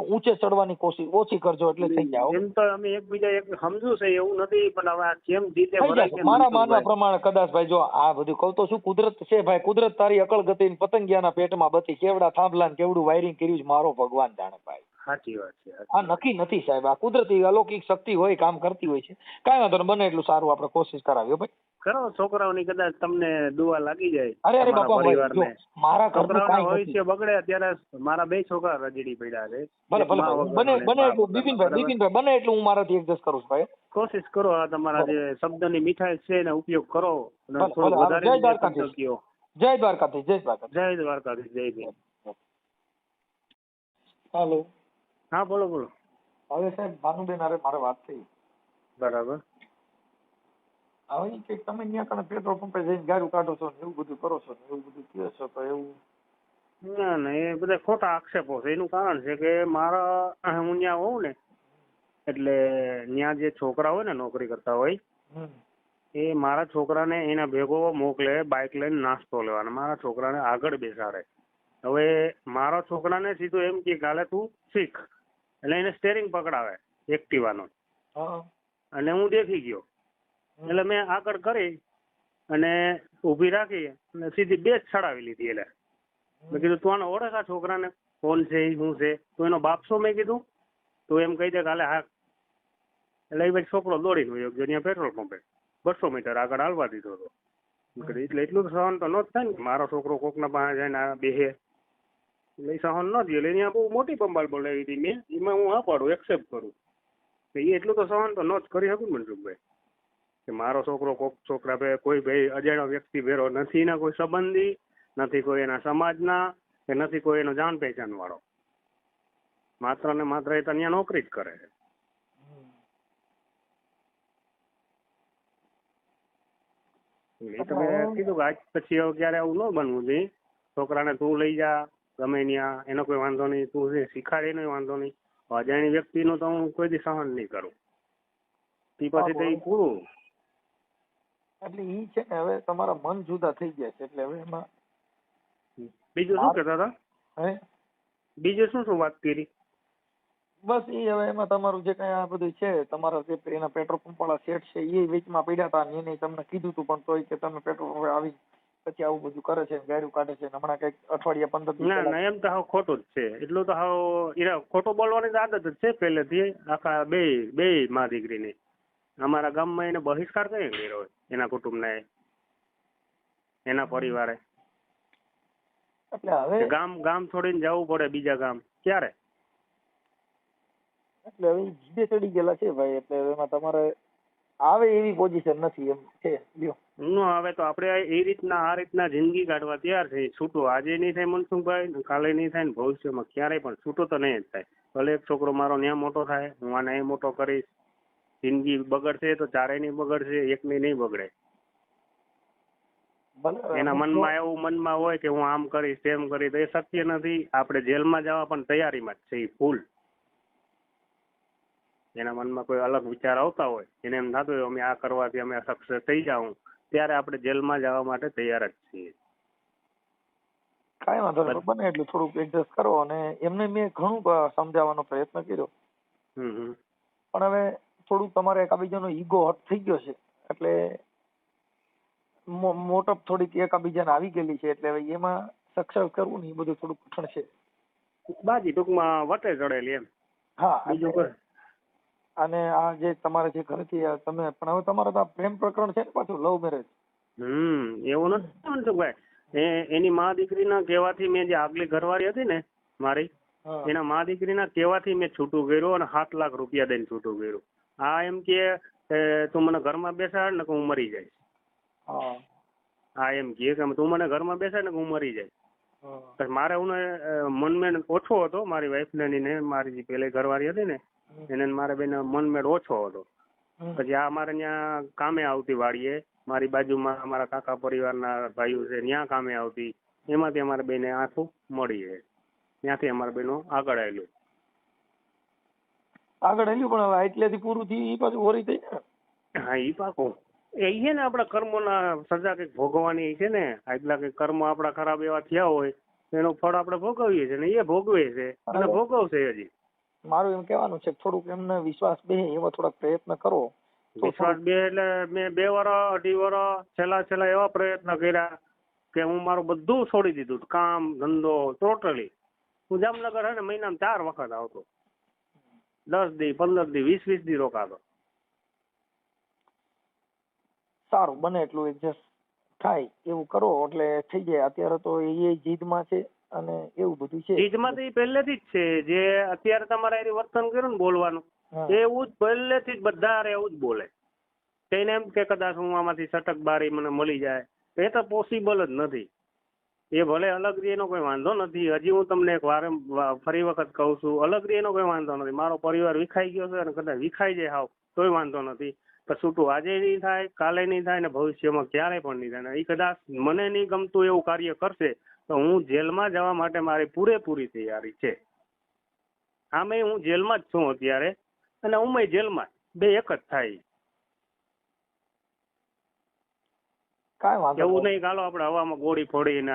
ઊંચે ચડવાની કોશિશ ઓછી કરજો એટલે થઈ જાય. એમ તો અમે એકબીજા એક સમજુ છે એવું નથી, પણ હવે આ કેમ જીતે થઈ ભરાય જશે. કેમ મારા માનવા મનસુખભાઈ? પ્રમાણે કદાચ ભાઈ જો આ બધું કહું તો શું કુદરત છે ભાઈ, કુદરત તારી અકળ ગતિ પતંગિયાના પેટમાં બતી, કેવડા થાંભલા ને કેવડું વાયરિંગ કર્યું છે મારો ભગવાન જાણે ભાઈ. સાચી વાત છે. આ નક્કી નથી સાહેબ, આ કુદરતી અલૌકિક શક્તિ હોય કામ કરતી હોય છે. કાંઈ વાંધો નહીં, બને એટલું સારું આપણે કોશિશ કરાવીએ ભાઈ. કરો છોકરાઓની કદાચ તમને દુઆ લાગી જાય. અરે તમારા બાપા ભાઈ, જો પરિવારને મારા ઘરનું છોકરાઓના કાંઈ નથી. ભવિષ્ય બગડે. અત્યારે મારા 2 છોકરા રજડી પડ્યા છે. ભલે એક ભલે મા ભાઈ, વગરનો બને ને એટલું બાપ વગરનો. બિપિનભાઈ બને એટલું હું મારાથી એડજસ્ટ કરું છું ભાઈ. કોશિશ કરો આ તમારા જે શબ્દની મીઠાઈ છે એનો ઉપયોગ કરો અને ભલે, થોડું ભલે. વધારે જય શબ્દ દ્વારકાધીશ. કયો. જય દ્વારકાધીશ, જય દ્વારકાધીશ. જય દ્વારકાધીશ. જય ભીમ. હાલો. હા બોલો બોલો. હવે સાહેબ ભાનુબેન હારે મારે વાત થઈ. બરાબર. હવે ઈ કે તમે ત્યાં કણે પેટ્રોલ પંપે જઈને ગાડું કાઢો છો ને એવું બધું કરો છો ને એવું બધું કહો છો તો એવું. ના ના, એ બધા ખોટા આક્ષેપો છે. એનું કારણ છે કે મારા હું ત્યાં હોઉં ને એટલે ત્યાં જે છોકરા હોય ને નોકરી કરતા હોય એ મારા છોકરાને એના ભેગો મોકલે બાઇક લઈને નાસ્તો લેવાનો, મારા છોકરાને આગળ બેસાડે. હવે મારા છોકરાને સીધું એમ કે કાલે તું શીખ, એટલે એને સ્ટેરિંગ પકડાવે એક્ટિવાનો, અને હું દેખી ગયો એટલે મેં આગળ કરી અને ઊભી રાખી અને સીધી બેસ ચડાવી લીધી. એટલે મેં કીધું તું આને ઓળખ આ છોકરાને, કોણ છે શું છે, તું એનો બાપ છો? મેં કીધું તું એમ કહી દે કાલે હા. એટલે એ ભાઈ છોકરો દોડીને વયો ગયો ત્યાં પેટ્રોલ પંપે 200 મીટર આગળ હાલવા દીધો હતો. એટલે એટલું સહન તો ન જ થાય ને, મારો છોકરો કોકના પાસે જાય ને બેહે એટલે એ સહન ન થયું. એટલે અહીંયા બહુ મોટી બંબાળ બોલાવી હતી મેં, એમાં હું હા પાડું, એક્સેપ્ટ કરું. એ એટલું તો સહન તો ન જ કરી શકું મનસુખભાઈ, કે મારો છોકરો કોક છોકરા ભાઈ કોઈ ભાઈ અજાણ્યો વ્યક્તિ ભેરો નથી, ના કોઈ સંબંધી નથી, કોઈ એના સમાજના કે નથી કોઈ એનો જાણ પહેચાન વાળો, માત્ર ને માત્ર એ તો અહીંયા નોકરી જ કરે છે. એ તમે કીધું કે આજ પછી હવે ક્યારે આવું ન બનવું જોઈએ. છોકરાને તું લઈ જા ગમે ત્યાં, એનો કોઈ વાંધો નહીં, તું શીખાડે એનો વાંધો નહીં. અજાણી વ્યક્તિનું તો હું કોઈ દી સહન નહીં કરું. તે પછી તો એ પૂરું. એટલે ઈ છે ને હવે તમારા મન જુદા થઈ ગયા છે એટલે હવે એમાં બીજું શું કહેતા હતા? હે બીજું શું વાત કરી? બસ એ હવે એમાં તમારું જે કઈ આ બધું છે તમારા જે એના પેટ્રોલ પંપ વાળા સેટ છે એ વીચમાં પડ્યા હતા ને એને તમને કીધું હતું પણ તોય કે તમે પેટ્રોલ પંપે આવી પછી આવું બધું કરે છે ગાયરું કાઢે છે હમણાં કઈક અઠવાડિયા 15 દિવસ ના ના, એમ તો હાવ ખોટું જ છે. એટલું તો હાવ એને ખોટું બોલવાની તો આદત જ છે પહેલેથી આખા બે મા દીકરીની. અમારા ગામમાં એને બહિષ્કાર કઈ કર્યો હોય એના કુટુંબને, એના પરિવારે. એટલે હવે ગામ છોડીને જવું પડે બીજા ગામ ક્યારે? એટલે હવે જીદે ચડી ગયેલા છે ભાઈ, એટલે એમાં તમારે આવે એવી પોઝિશન નથી એમ છે. લ્યો હવે તો આપણે એ રીતના આ રીતના જિંદગી કાઢવા તૈયાર છે. છૂટો આજે નહીં થાય મનસુખભાઈ, કાલે નહીં થાય ને ભવિષ્યમાં ક્યારેય પણ છૂટો તો નહીં જ થાય. ભલે એક છોકરો મારો ન્યા મોટો થાય, હું આને અહીં મોટો કરીશ. જિંદગી બગડશે તો ચારેય નહીં બગડશે, એકની નહીં બગડે. એના મનમાં હોય કે હું આમ કરીશ તેમ કરીશ, એ શક્ય નથી. આપણે જેલમાં જવા પણ તૈયારીમાં જ છે એ ફૂલ. એના મનમાં કોઈ અલગ વિચાર આવતા હોય, એને એમ થતું હોય અમે આ કરવાથી અમે સક્સેસ થઈ જાઉં, ત્યારે આપણે જેલમાં જવા માટે તૈયાર જ છીએ. કાંઈ વાંધો નહીં, બને એટલું થોડુંક એડજસ્ટ કરો. અને એમને મેં ઘણું સમજાવવાનો પ્રયત્ન કર્યો, પણ હવે થોડુંક તમારે એકાબીજાનો ઈગો હટ થઈ ગયો છે એટલે મોટપ થોડીક એકાબીજાને આવી ગયેલી છે એટલે હવે એમાં સક્સેસ કરવું ને એ બધું થોડું કઠણ છે. બાજી ટૂંકમાં વટે ચડેલી એમ. હા બીજું કોઈ. અને આ જે તમારે જે ઘરેથી તમે પણ હવે તમારે તો પ્રેમ પ્રકરણ છે ને પાછું લવ મેરેજ. એવું નથી મનસુખભાઈ, એની મા દીકરીના કહેવાથી મેં જે આગલી ઘરવાળી હતી ને મારી, એના મા દીકરીના કહેવાથી મેં છૂટું કર્યું અને 7 લાખ રૂપિયા દઈને છૂટું કર્યું. આ એમ કે તું મને ઘરમાં બેસાડ ને કે હું મરી જઈશ. હા એમ કે તું મને ઘરમાં બેસાડ ને કે હું મરી જઈશ. મારે હું મનમેળ ઓછો હતો મારી વાઈફ ને મારી જે પેલી ઘરવાળી હતી ને એને મારે બેન મનમેળ ઓછો હતો. પછી આ મારે ત્યાં કામે આવતી વાડીએ મારી બાજુમાં અમારા કાકા પરિવારના ભાઈઓ છે ત્યાં કામે આવતી, એમાંથી અમારે બેને આખું મળી છે, ત્યાંથી અમારે બેનો આગળ આવેલું. આગળ હેલ્યું પણ હવે એટલેથી પૂરું થયું ઈ પાછું હોરી થઈ ને. હા ઈ પાકો એ છે ને આપણા કર્મોના સજા કંઈક ભોગવવાની છે ને, આટલા કંઈક કર્મ આપણા ખરાબ એવા થયા હોય એનું ફળ આપણે ભોગવીએ છીએ ને એ ભોગવે છે અને ભોગવશે હજી. મારું એમ કહેવાનું છે થોડુંક એમને વિશ્વાસ બે એવા થોડાક પ્રયત્ન કરો. વિશ્વાસ બે એટલે મેં 2 વર્ષ 2.5 વર્ષ છેલ્લા એવા પ્રયત્ન કર્યા કે હું મારું બધું છોડી દીધું, કામ ધંધો ટોટલી. હું જામનગર હે ને મહિનામાં 4 વખત આવતો, 10 દી 15 દી 20 દી રોકાતો. સારું બને એટલું એડજસ્ટ થાય એવું કરો એટલે થઈ જાય. અત્યારે તો એ જીદમાં છે અને એવું બધું છે. જીદમાં તો એ પહેલેથી જ છે, જે અત્યારે તમારે એ વર્તન કર્યું ને બોલવાનું એવું જ પહેલેથી જ બધા એવું જ બોલે. તેને એમ કે કદાચ હું આમાંથી સટક બારી મને મળી જાય, એ તો પોસિબલ જ નથી. એ ભલે અલગ રી એનો કોઈ વાંધો નથી, હજી હું તમને એક વાર ફરી વખત કહું છું, અલગ રી એનો કોઈ વાંધો નથી. મારો પરિવાર વિખાઈ ગયો છે અને કદાચ વિખાઈ જાય હાવ તોય વાંધો નથી. પણ છૂટું આજે નહીં થાય, કાલે નહીં થાય ને ભવિષ્યમાં ક્યારેય પણ નહીં થાય. એ કદાચ મને નહીં ગમતું એવું કાર્ય કરશે તો હું જેલમાં જવા માટે મારી પૂરેપૂરી તૈયારી છે. આમે હું જેલમાં જ છું અત્યારે અને હું જેલમાં, બે એક જ થાય. કાંઈ વાંધો એવું નહીં કાલો આપણે હવામાં ગોળી ફોડીને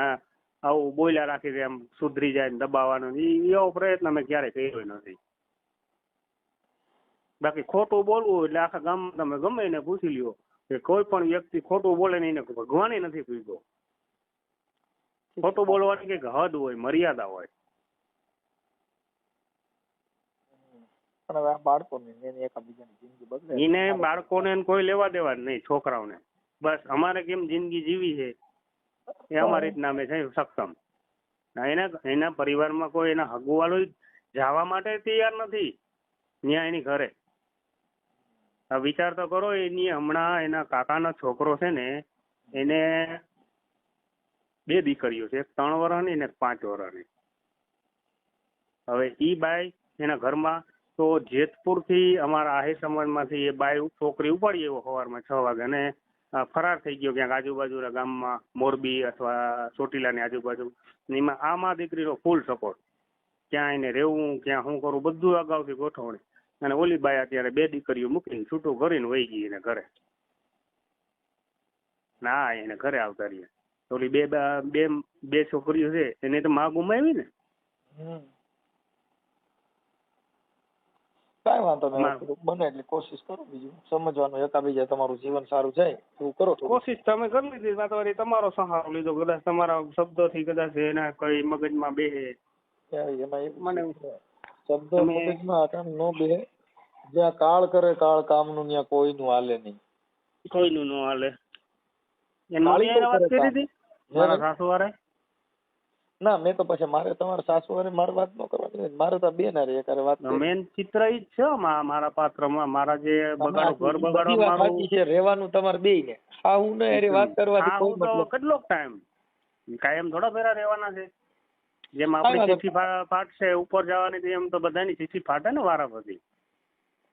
આવું બોલ્યા રાખી દે એમ સુધરી જાય ને દબાવવાનો, એવો પ્રયત્ન મેં ક્યારેય કર્યો નથી. બાકી ખોટું બોલવું એટલે આખા ગામમાં તમે ગમે એને પૂછી લ્યો કે કોઈ પણ વ્યક્તિ ખોટું બોલે ને એને ભગવાન નથી પૂછ્યો. ખોટું બોલવાની કઈક હદ હોય, મર્યાદા હોય. પણ હવે આ બાળકોને એકબીજાની જિંદગી બદલે એને બાળકોને કોઈ લેવા દેવા જ નહીં, છોકરાઓને બસ અમારે કેમ જિંદગી જીવી છે એ અમારી રીતના અમે છે સક્ષમ. એના પરિવારમાં કોઈ એના હગુવાળો જવા માટે તૈયાર નથી ત્યાં એની ઘરે. વિચાર તો કરો, એની હમણાં એના કાકાનો છોકરો છે ને એને 2 દીકરીઓ છે, એક 3 વર્ષની ને એક 5 વર્ષની. હવે ઈ બાઈ એના ઘરમાં તો જેતપુર થી અમારા આહિર સમાજમાંથી એ બાઈ છોકરી ઉપાડી એવો સવારમાં 6 વાગે અને ફરાર થઈ ગયો ક્યાંક આજુબાજુના ગામમાં, મોરબી અથવા ચોટીલાની આજુબાજુ. એમાં આમાં દીકરીનો ફૂલ સપોર્ટ, ક્યાં એને રહેવું, ક્યાં શું કરવું બધું અગાઉથી ગોઠવણી. અને ઓલી બાઈ અત્યારે 2 દીકરીઓ મૂકીને છૂટું કરીને વહી ગઈ એને ઘરે. ના એને ઘરે આવતા રહીએ. ઓલી બે છોકરીઓ છે એને તો માં ગુમાવી ને. કાંઈ વાંધો નહીં, બને એટલી કોશિશ કરો. બીજું સમજવાનું એકાબીજા તમારું જીવન સારું જાય એવું કરો. કોશિશ તમે કરી લીધી, વાતવારી તમારો સહારો લીધો, કદાચ તમારા શબ્દોથી કદાચ એના કઈ મગજમાં બેહે. મને શબ્દ મગજમાં નો બેહે. જ્યાં કાળ કરે કાળ કામનું ત્યાં કોઈનું હાલે નહીં. કોઈનું ન હાલે. વાત કરી હતી મારા સાસુવારે. ના મેં તો પછી મારે તમારા સાસુવારે મારે વાત ન કરવાની, મારે તો બે ના રે વાત. મેન ચિત્ર ઈ જ છે મારા પાત્રમાં, મારા જે બગાડો ઘર બગાડો મારું છે રહેવાનું તમારે બે ને. હા હું ને અરે વાત કરવાની કોઈ મતલબ. કેટલો ટાઈમ કાયમ થોડા ફેરા રહેવાના છે. જેમ આપણી ચિઠ્ઠી ફાટશે ઉપર જવાની એમ તો બધાની ચિઠ્ઠી ફાટે ને વારા પછી.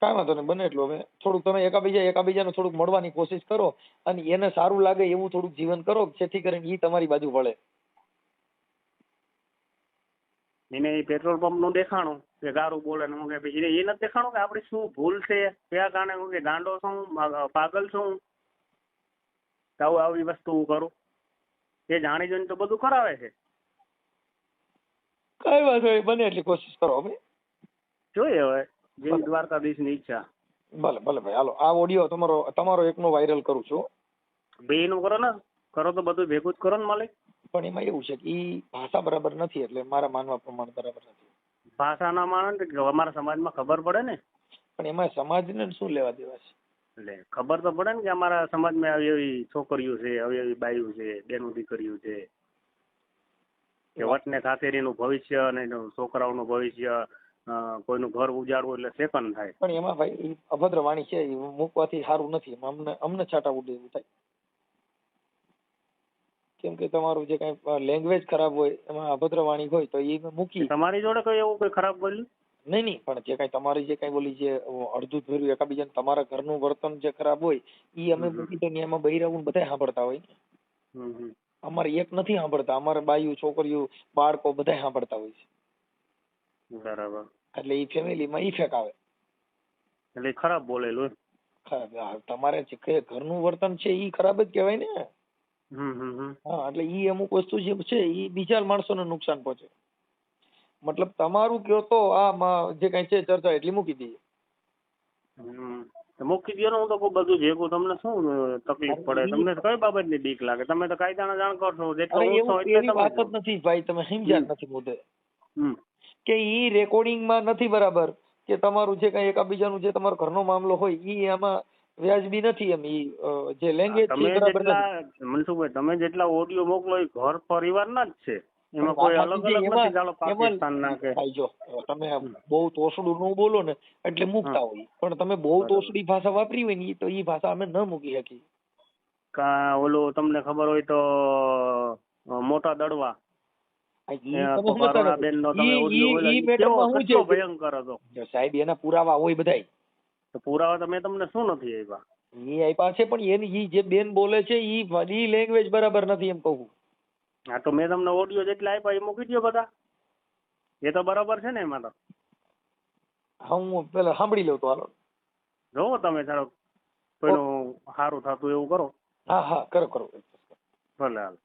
કાંઈ વાંધો નહીં, બને એટલું હવે થોડુંક તમે એકાબીજાને થોડુંક મળવાની કોશિશ કરો અને એને સારું લાગે એવું થોડુંક જીવન કરો, જેથી કરીને એ તમારી બાજુ વળે. એને પેટ્રોલ પંપ નું દેખાણું કે ગારું બોલે ને હું કે પછી એ નથી દેખાણું કે આપડી શું ભૂલ છે, કયા કારણે હું કે ગાંડો છું, પાગલ છું, આવી વસ્તુ હું કરું. એ જાણી જોઈને તો બધું કરાવે છે. કઈ વાંધો નહીં, બને એટલી કોશિશ કરો. હવે જોઈએ હવે જેવી દ્વારકાધીશ ની ઈચ્છા. ભલે ભાઈ હાલો, આ ઓડિયો તમારો એકનો વાયરલ કરું છું. બે નું કરો ને, કરો તો બધું ભેગું જ કરો ને માલિક. પણ એમાં એવું છે કે ઈ ભાષા બરાબર નથી, એટલે મારા માનવા પ્રમાણે બરાબર નથી. ભાષા ના માને અમારા સમાજમાં ખબર પડે ને. પણ એમાં સમાજને શું લેવા દેવા છે? એટલે ખબર તો પડે ને કે અમારા સમાજમાં આવી એવી છોકરીઓ છે, આવી એવી બાઈઓ છે, બેનું દીકરીઓ છે કે વટને ખાતેરીનું ભવિષ્ય અને છોકરાઓનું ભવિષ્ય, કોઈનું ઘર ઉજાડવું એટલે સેકન્ડ થાય. પણ એમાં ભાઈ અભદ્ર વાણી છે, મૂકવાથી સારું નથી. અમને છાટા ઉડે એવું થાય. કેમ કે તમારું જે કઈ લેંગ્વેજ ખરાબ હોય, એમાં અભદ્ર વાણી હોય તો એ મૂકી. તમારી જોડે કોઈ એવું કોઈ ખરાબ બોલ્યું? નહીં નહીં, પણ જે કઈ તમારી જે કઈ બોલી જે અડધું ફેરવું એકાબીજાને તમારા ઘરનું વર્તન જે ખરાબ હોય ઈ અમે મૂકી તો એમાં બૈરાવું બધા સાંભળતા હોય ને. અમારે એક નથી સાંભળતા, અમારે બાયું છોકરીઓ બાળકો બધા સાંભળતા હોય છે. બરાબર. એટલે ઈ ફેમિલીમાં ઇફેક્ટ આવે. એટલે ખરાબ બોલેલું. તમારે જે ઘરનું વર્તન છે ઈ ખરાબ જ કહેવાય ને. હા, એટલે ઈ અમુક વસ્તુ જે છે ઈ બીજા માણસોને નુકસાન પહોંચે. મતલબ તમારું કયો તો આ જે કઈ છે ચર્ચા એટલી મૂકી દઈએ. મૂકી દો ને, હું તો બધું ભેગું. તમને શું તકલીફ પડે? તમને કઈ બાબતની બીક લાગે? તમે તો કાયદાના જાણકાર છો. એવી વાત જ નથી ભાઈ, તમે સમજ્યા નથી મુદ્દે કે ઈ રેકોર્ડિંગમાં નથી બરાબર કે તમારું જે કઈ એકાબીજાનું જે તમારો ઘરનો મામલો હોય ઈ આમાં વ્યાજબી નથી. એમ ઈ જે લેંગ્વેજ છે બરાબર નથી. મનસુખભાઈ, તમે જેટલા ઓડિયો મોકલો એ ઘર પરિવારના જ છે, એમાં કોઈ અલગ અલગ નથી. ચાલો પાકિસ્તાનના કે જો તમે બહુ તોછડું નું બોલો ને એટલે મૂકતા હોય, પણ તમે બહુ તોછડી ભાષા વાપરી હોય ને તો ઈ ભાષા અમે ન મૂકી શકીએ. ઓલું તમને ખબર હોય તો મોટા દડવા સાહેબ એના પુરાવા હોય બધાય. પુરાવા તો મેં તમને શું નથી આપ્યા? ઈ આપ્યા છે, પણ એની જે બેન બોલે છે ઈ લેંગ્વેજ બરાબર નથી એમ કહું. હા, તો મેં તમને ઓડિયો જેટલા આપ્યા એ મૂકી દો બધા. એ તો બરાબર છે ને એમાં તો? હા, હું પેલા સાંભળી લઉં તો હાલો. જોવો તમે ચાલો કોઈનું સારું થતું એવું કરો. હા કરો. ભલે હાલ.